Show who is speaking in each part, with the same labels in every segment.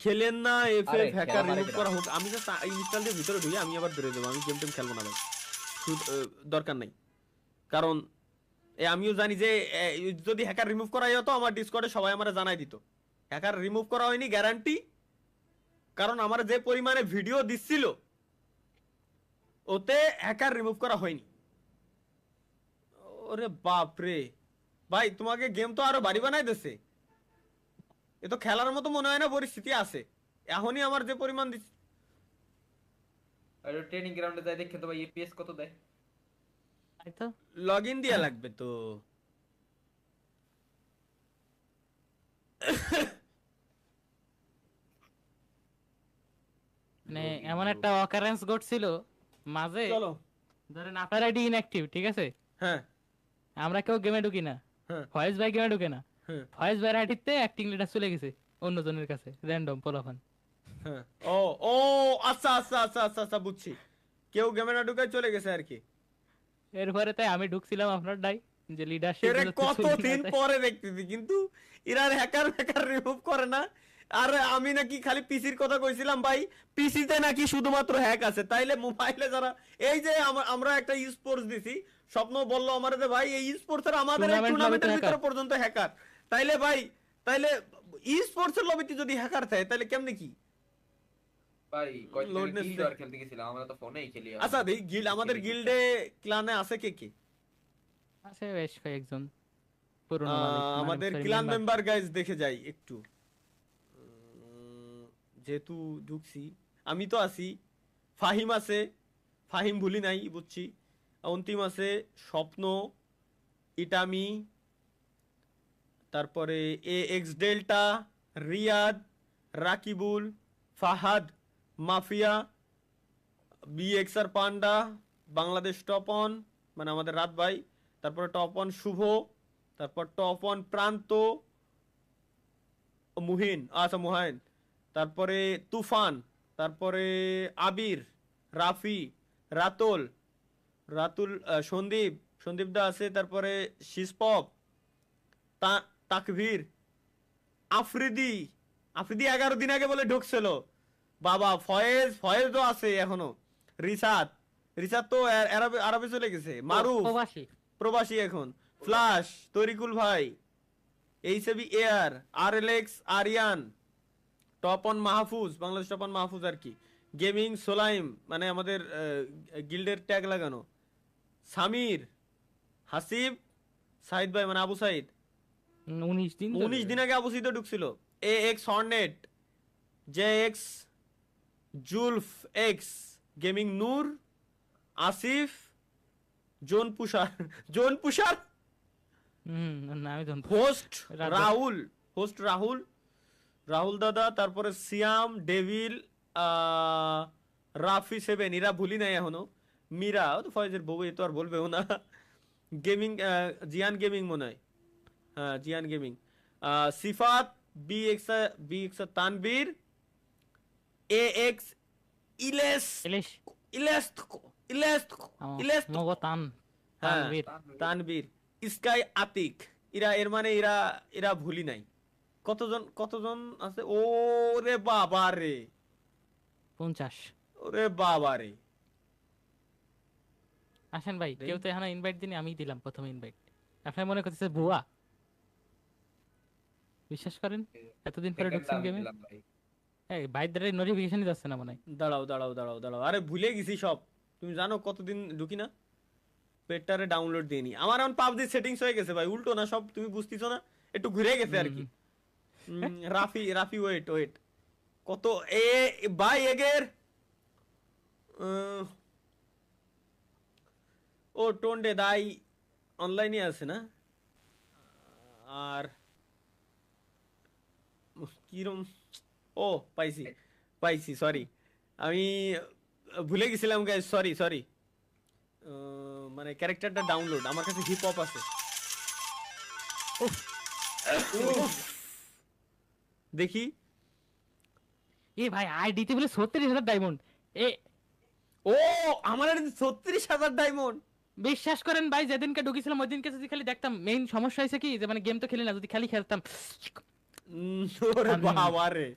Speaker 1: খেলেন না
Speaker 2: আরে
Speaker 1: এফএফ হ্যাকার
Speaker 2: খেলা পারে
Speaker 1: রিমুভ
Speaker 2: কেডা?
Speaker 1: করা হোক, আমি জাস্ট ইনস্টল দিয়ে ভিতরে ঢুকি, আমি আবার বেরোয় যাবো, আমি গেম টেম খেলবো না ভাই। দরকার নাই, কারণ আমিও জানি যে যদি হ্যাকার রিমুভ করা যেত আমার ডিসকর্ডে সবাই আমারে জানাই দিত। হ্যাকার রিমুভ করা হয়নি গ্যারান্টি, কারণ আমার যে পরিমাণে ভিডিও দিচ্ছিল ওতে হ্যাকার রিমুভ করা হয়নি। ওরে বাপ রে ভাই, তোমাকে গেম তো আরো বাড়ি বানাই দিছে, এ তো খেলার মতো মনে হয় না পরিস্থিতি আছে এখনই আমার যে পরিমাণ দিচ্ছে।
Speaker 2: আর ট্রেনিং গ্রাউন্ডে যাই দেখে তো ভাই এপিএস কত দেয়।
Speaker 3: তাই তো।
Speaker 1: লগ ইন দিয়া লাগবে তো।
Speaker 3: মানে এমন একটা অকারেন্স ঘটছিল মাঝে,
Speaker 1: চলো।
Speaker 3: ধরেন আপনার আইডি ইনঅ্যাক্টিভ, ঠিক আছে,
Speaker 1: হ্যাঁ
Speaker 3: আমরা কেউ গেমে ঢুকি না,
Speaker 1: হ্যাঁ
Speaker 3: ফয়েজ ভাই গেমে ঢুকে না,
Speaker 1: হ্যাঁ
Speaker 3: ফয়েজ ভাইয়ের আইডিতে অ্যাক্টিং লিডার চলে গেছে অন্যজনের কাছে, র্যান্ডম পোলাপান।
Speaker 1: হ্যাঁ। ও ও আচ্ছা আচ্ছা আচ্ছা আচ্ছা আচ্ছা বুঝছি, কেউ গেমে না ঢুকে চলে গেছে আর কি।
Speaker 3: এরপরে তাই আমি ঢুকছিলাম আপনার ডাই যে লিডারশিপ
Speaker 1: এরে কতদিন পরে দেখতেছি, কিন্তু এরা হ্যাকার হ্যাকার রিমুভ করে না। আর আমি নাকি খালি পিসির কথা কইছিলাম ভাই, পিসিতে নাকি শুধুমাত্র হ্যাক আছে, তাইলে মোবাইলে যারা এই যে আমরা একটা ই স্পোর্টস দিছি, স্বপ্ন বললো আমার যে ভাই এই স্পোর্টস এর আমাদের
Speaker 3: Tournament
Speaker 1: টুর্নামেন্টের
Speaker 3: lobby তে
Speaker 1: ভিতরে
Speaker 3: hacker।
Speaker 1: পর্যন্ত হ্যাকার, তাইলে ভাই তাইলে ই স্পোর্টস এর লবিতে যদি হ্যাকার থাকে তাইলে কেমনে কি
Speaker 2: ভাই কয়দিন
Speaker 1: লোড
Speaker 2: আগে
Speaker 1: নেস।
Speaker 2: গিল্ড ওয়ার খেলতে গেছিলাম, আমরা তো ফোনেই খেলি এখন।
Speaker 1: আচ্ছা দেই গিল্ড, আমাদের গিল্ডে ক্লানে আছে কে কে?
Speaker 3: আছে বেশ কয়েকজন পুরনো মালিক, মানে
Speaker 1: আমাদের
Speaker 3: sorry,
Speaker 1: clan
Speaker 3: member।
Speaker 1: Member guys দেখে যাই একটু। যেহেতু ঢুকছি, আমি তো আছি, ফাহিম আছে, ফাহিম ভুলি নাই বুঝছি, অন্তিম আছে, স্বপ্ন, ইটামি, তারপরে A X Delta, Riyad, Rakibul, Fahad, Mafia, B X আর পান্ডা, বাংলাদেশ টপ অন মানে আমাদের রাত ভাই, তারপরে টপ অন শুভ, তারপর টপ অন প্রান্ত, মুহিন আচ্ছা মুহাইন, তারপরে তুফান, তারপরে আবির, রাফি, রাতুল, রাতুল, সন্দীপ, সন্দীপ দা আছে, তারপরে শিসপপ, তাকভীর, আফ্রিদি, আফ্রিদি 11 দিন আগে বলে ঢুকছিল বাবা, ফয়েজ, ফয়েজও আছে এখনো, রিসাত, রিসাত তো আরবে চলে গেছে, মারুফ
Speaker 3: প্রবাসী।
Speaker 1: প্রবাসী এখন, ফ্লাশ, তরিকুল ভাই, এইচবি এয়ার, আর L X Ariyan, top on Mahfuz, Bangladesh top on Mahfuz আর কি, গেমিং সোলাইম মানে আমাদের গিল্ডের ট্যাগ লাগানো, সামির, হাসিব, সাইদ ভাই মানে আবু সাইদ,
Speaker 3: 19 দিন
Speaker 1: 19 দিন আগে আবু সাইদ ঢুকছিল, A X Hornet, J X, জুলফ X, gaming Noor, Asif, zone pusher, zone pusher,
Speaker 3: না আমি জানতো।
Speaker 1: হোস্ট
Speaker 3: রাজা।
Speaker 1: রাহুল, হোস্ট রাহুল, রাহুল দাদা, তারপরে সিয়াম, ডেভিল, রাফি 7, এরা ভুলি নাই এখনো, মীরা, ও তো ফয়েজের বউ, এ তো আর বলবেও না, গেমিং, জিয়ান গেমিং মনে হয়, হ্যাঁ জিয়ান গেমিং, সিফাত, বি এক্স তানবীর, এ এক্স, ইলেস,
Speaker 3: ইলিশ
Speaker 1: ইলেস, ইলেস, ইলেস,
Speaker 3: মগতান
Speaker 1: হ্যাঁ
Speaker 3: তানভীর।
Speaker 1: তানবীর, স্কাই, আতিক, এরা এর মানে এরা এরা ভুলি নাই। কতজন কতজন আছে, ও রে বাবা রে,
Speaker 3: 50।
Speaker 1: ওরে বাবা রে,
Speaker 3: আসেন ভাই, কেউ তো এখন ইনভাইট দিনি, আমি দিলাম প্রথম ইনভাইট। আপনি মনে করতেছে বুয়া? বিশ্বাস করেন এতদিন পরে ঢুকছেন গেমে,
Speaker 2: দিলাম ভাই।
Speaker 3: এই বাইরের নোটিফিকেশনই যাচ্ছে না মনে হয়।
Speaker 1: দাঁড়াও দাঁড়াও দাঁড়াও দাঁড়াও, আরে ভুলে গেছি সব, তুমি জানো কতদিন ঢুকি না, পেটটারে ডাউনলোড দিয়ে নি, আমার এখন পাবজি সেটিংস হয়ে গেছে ভাই, উল্টো না সব, তুমি বুঝতেছো না, একটু ঘুরে গেছে আর কি। রাফি, রাফি ওয়েট ওয়েট, কত এ ভাই এগের, ও টোন্ডে দাই অনলাইনে আছে না, আর কিরম, ও পাইছি পাইছি, সরি আমি ভুলে গেছিলাম গাইস, সরি সরি, মানে ক্যারেক্টারটা ডাউনলোড আমার কাছে হিপ হপ আছে। উফ, দেখি,
Speaker 3: এ ভাই আইডিতে বলে 36,000 ডায়মন্ড। এ
Speaker 1: ও আমার 36,000 ডায়মন্ড,
Speaker 3: বিশ্বাস করেন ভাই, যেদিনকে ঢুকেছিলাম ওই দিনকে যদি খালি দেখতাম, মেইন সমস্যা হয়েছে কি যে মানে গেম তো খেলি না, যদি খালি খেলতাম
Speaker 1: ওরে বাবা রে,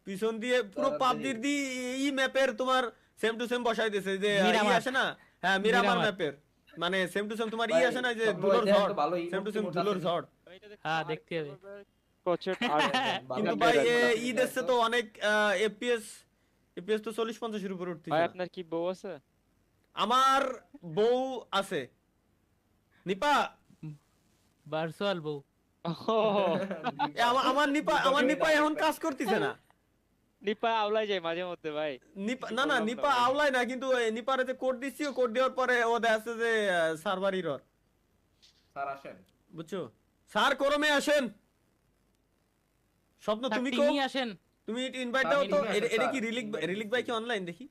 Speaker 1: পিছন দিয়ে পুরো
Speaker 2: তাড়াতাড়ি।
Speaker 1: পাবজির দি ই ম্যাপের তোমার সেম টু সেম বসাই দিয়েছে যে ই
Speaker 3: মিরামার।
Speaker 1: আসে না, হ্যাঁ মিরামার
Speaker 3: মিরামার।
Speaker 1: ম্যাপের মানে সেম টু সেম তোমার ই
Speaker 2: ভাই,
Speaker 1: আসে না যে
Speaker 2: সব
Speaker 1: ধুলোর
Speaker 2: দেখেন তো
Speaker 1: ঝড়,
Speaker 2: ভালোই,
Speaker 1: সেম টু সেম
Speaker 2: emote
Speaker 1: ধুলোর
Speaker 2: আসেনি।
Speaker 1: ঝড়।
Speaker 3: হ্যাঁ দেখতে হবে।
Speaker 4: কোচের আর
Speaker 1: কিন্তু
Speaker 2: ভালো
Speaker 1: ভাই
Speaker 2: লাগে,
Speaker 1: ঈদ এসছে তো অনেক এফপিএস এফপিএস তো 40-50 এর উপরে
Speaker 4: ভাই
Speaker 1: উঠতেছে না।
Speaker 4: আপনার কি বউ আছে?
Speaker 1: আমার বউ আছে নিপা,
Speaker 3: ভার্চুয়াল বউ।
Speaker 1: আমার নিপা এখন কাজ করতেছে না।
Speaker 4: নিপা আওলাই যায় মাঝে মধ্যে ভাই।
Speaker 1: নিপা না না নিপা আওলায় না, কিন্তু নিপারে যে কোড দিচ্ছি, কোড দেওয়ার পরে ও দেখছে যে সার্ভার এরর,
Speaker 2: স্যার আসেন।
Speaker 1: বুঝছো? স্যার করমে আসেন। স্বপ্ন তুমি কো,
Speaker 3: তিনি আসেন।
Speaker 1: তুমি ইনভাইট
Speaker 2: স্যার,
Speaker 1: দাও তো।
Speaker 2: তিনি আসেন,
Speaker 1: এটা কি
Speaker 2: স্যার,
Speaker 1: রিলিক
Speaker 2: invite
Speaker 1: রিলিক
Speaker 2: দিচ্ছি।
Speaker 1: ভাই কি অনলাইন দেখি?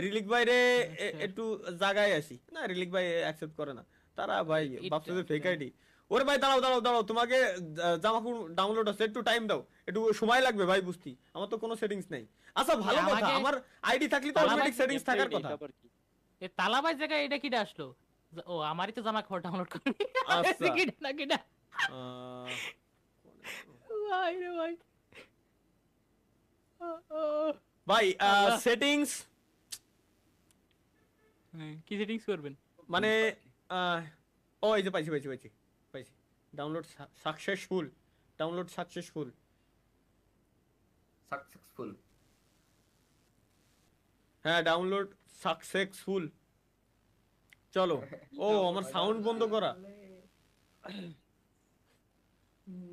Speaker 1: রিলিক ভাই রে
Speaker 3: আচ্ছা।
Speaker 1: একটু জায়গায় আসি না, রিলিক ভাই অ্যাকসেপ্ট করে না তারা ভাই,
Speaker 3: এটা-
Speaker 1: ভাবছে যে ফেক আইডি। ওরে ভাই দাঁড়াও দাঁড়াও দাঁড়াও, তোমাকে জামাকুর ডাউনলোড আছে, একটু টাইম দাও, একটু সময় লাগবে ভাই বুঝতি, আমার তো কোনো সেটিংস নাই। আচ্ছা ভালো কথা,
Speaker 3: আমাকে-
Speaker 1: আমার আইডি থাকলে তো
Speaker 3: আমাকে
Speaker 1: অটোমেটিক সেটিংস থাকার কথা।
Speaker 4: তারপর কি?
Speaker 3: এ তালাবাই জায়গায় এটা কিটা আসলো? ও আমারই তো জামা খোর ডাউনলোড করে।
Speaker 1: আচ্ছা।
Speaker 3: কিটা না কিটা।
Speaker 1: আহ,
Speaker 3: ভাই রে ভাই।
Speaker 1: ভাই
Speaker 3: আল্লাহ।
Speaker 1: সেটিংস
Speaker 3: কি সেটিংস করবেন?
Speaker 1: মানে ও এই যে পাইছি পাইছি পাইছি পাইছি, download successful, download successful.
Speaker 2: Successful.
Speaker 1: হ্যাঁ ডাউনলোড সাকসেসফুল। চলো। ও আমার সাউন্ড বন্ধ করা।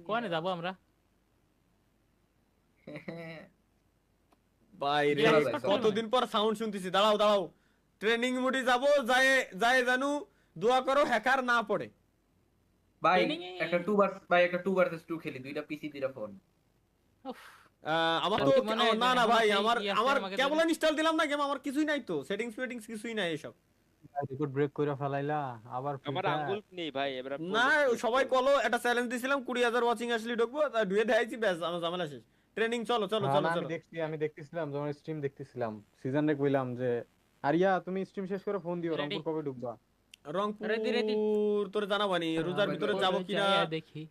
Speaker 3: কোয়ানে যাবো আমরা?
Speaker 1: বাইরে
Speaker 2: চলো ভাই, চলো
Speaker 1: কতদিন পর সাউন্ড শুনতেছি, দাঁড়াও দাঁড়াও, ট্রেনিং মোডে যাব, যায় যায় জানু, দোয়া করো হ্যাকার না পড়ে।
Speaker 2: ভাই
Speaker 3: Training এ-
Speaker 2: একটা 2 ভার্সেস 2 খেলি, দুইটা পিসি দুইটা ফোন।
Speaker 3: উফ,
Speaker 1: আমার তো
Speaker 3: শান্তি মনে হয়
Speaker 1: না না
Speaker 3: আমার
Speaker 1: ভাই,
Speaker 3: সেই
Speaker 1: আমার
Speaker 3: ই আছে
Speaker 1: আমার
Speaker 3: আমাকে
Speaker 1: কেবল
Speaker 3: দেবে।
Speaker 1: ইনস্টল দিলাম না গেম, আমার কিছুই নাই তো, সেটিংস ফেটিংস কিছুই নাই এসব।
Speaker 5: রেকর্ড ব্রেক কইরা ফেলাইলা আবার
Speaker 4: আমার আঙ্গুল নেই ভাই এবার।
Speaker 1: না সবাই কলো একটা চ্যালেঞ্জ দিছিলাম, 20,000 ওয়াচিং আসলে ঢুকবো, তা ধুয়ে দেখাইছি, ব্যাস আমার ঝামেলা শেষ। ট্রেনিং চলো চলো চলো
Speaker 5: আমি
Speaker 1: চলো।
Speaker 5: আমি দেখতেছিলাম যখন স্ট্রিম দেখতেছিলাম, সিজনে কইলাম যে আরিয়া তুমি স্ট্রিম শেষ করে ফোন দিও,
Speaker 3: Ready?
Speaker 5: রংপুর কবে ঢুকবা?
Speaker 1: Rangpur
Speaker 3: Ready, ready?
Speaker 1: তোরে জানাবানি রোজার
Speaker 2: ভাই,
Speaker 1: ভিতরে
Speaker 2: ওই
Speaker 1: যাবো
Speaker 3: ওই
Speaker 1: কিনা।
Speaker 3: যাইয়া দেখি।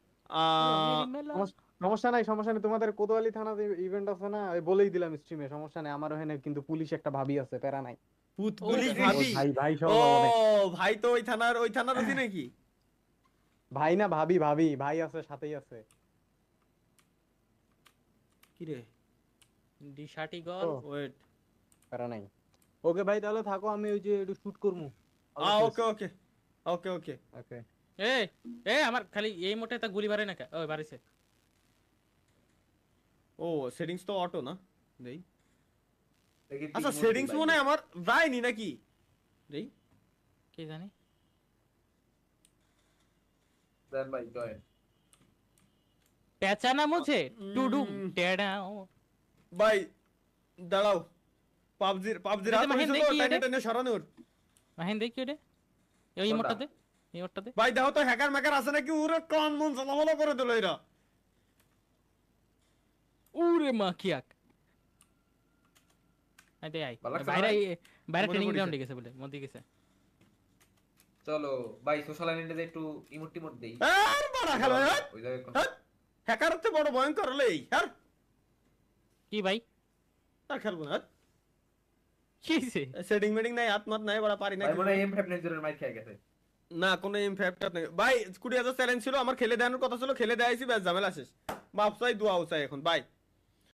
Speaker 5: সমস্যা নাই সমস্যা নাই, তোমাদের কোতোয়ালি থানাতে ইভেন্ট আছে না, ওই বলেই দিলাম স্ট্রিমে, সমস্যা নাই। আমার ওখানে কিন্তু পুলিশ একটা ভাবি আছে, প্যারা নাই।
Speaker 1: পুত
Speaker 3: ও,
Speaker 1: পুলিশ
Speaker 3: ভাই,
Speaker 1: ভাবি।
Speaker 5: ভাই ভাই সব
Speaker 1: ও
Speaker 5: অনেক।
Speaker 1: ভাই তো ওই থানার আছি নাকি?
Speaker 5: ভাই না ভাবি, ভাই আছে সাথেই আছে।
Speaker 1: কি রে
Speaker 3: ডিশাটি গল।
Speaker 5: তো
Speaker 1: ওয়েট,
Speaker 5: প্যারা নাই। ওকে ভাই তাহলে থাকো, আমি ওই যে একটু শুট করবো।
Speaker 1: ওকে ওকে ওকে ওকে।
Speaker 5: ওকে
Speaker 3: এ এ আমার খালি এই মোটে তা গুলি বাড়ে না কা? ওই বাড়িছে।
Speaker 1: ও সেটিংস তো অটো না, দেই।
Speaker 2: দেখি
Speaker 1: আচ্ছা
Speaker 2: তিন মূর্তি
Speaker 1: সেটিংস
Speaker 2: ভাই।
Speaker 1: মনে হয় আমার যায়নি নাকি, দেই।
Speaker 3: কি জানি?
Speaker 2: দেন ভাই জয়েন।
Speaker 3: পেঁচানা মুছে টুডুম টেডাও।
Speaker 1: ভাই দাঁড়াও, পাবজির
Speaker 3: এটা
Speaker 1: হাত
Speaker 3: মাহিন
Speaker 1: ধরেছো
Speaker 3: দেখি
Speaker 1: তো, টাইনে
Speaker 3: এটা।
Speaker 1: টাইনে সরানোর।
Speaker 3: মাহিন দেখি ওটা। এই
Speaker 2: কোনটা?
Speaker 3: মোটটাতে, এই মোটটাতে।
Speaker 1: ভাই দেখো তো হ্যাকার ম্যাকার আছে নাকি, ওরে কান মন জ্বালামালা করে দিল এরা।
Speaker 3: উরে মা কিয়াক। I they I.
Speaker 2: ভালো লাগছে
Speaker 3: বাইরে
Speaker 2: ভাই?
Speaker 3: বাইরে
Speaker 1: মনে
Speaker 3: ট্রেনিং
Speaker 1: পড়েছে।
Speaker 3: গ্রাউন্ডে গেছে বলে, মধ্যে গেছে।
Speaker 2: চলো ভাই, সোশ্যাল মিডিয়াতে একটু ইমোট টিমোট দেই।
Speaker 1: আর বড় খেলো হ্যাঁ,
Speaker 2: ওই জায়গায় কোন-
Speaker 1: হ্যাকার হচ্ছে বড় ভয়ঙ্কর হলে এই হ্যাঁ,
Speaker 3: কি ভাই?
Speaker 1: আর খেলবো না।
Speaker 3: কি হইছে?
Speaker 1: সেটিং মেটিং নাই, হাত মাত নাই, বড় পারি না
Speaker 2: ভাই
Speaker 1: কিছু।
Speaker 2: মনে হয় M590 এর মাইক খেয়ে গেছে।
Speaker 1: না কোনো ইমফ্যাক্ট নেই ভাই, 20,000 চ্যালেঞ্জ ছিল আমার, খেলে দেওয়ার কথা ছিল, খেলে দেয়াইছি, ব্যাস ঝামেলা শেষ। মাপ চাই দোয়া চাই এখন, বাই।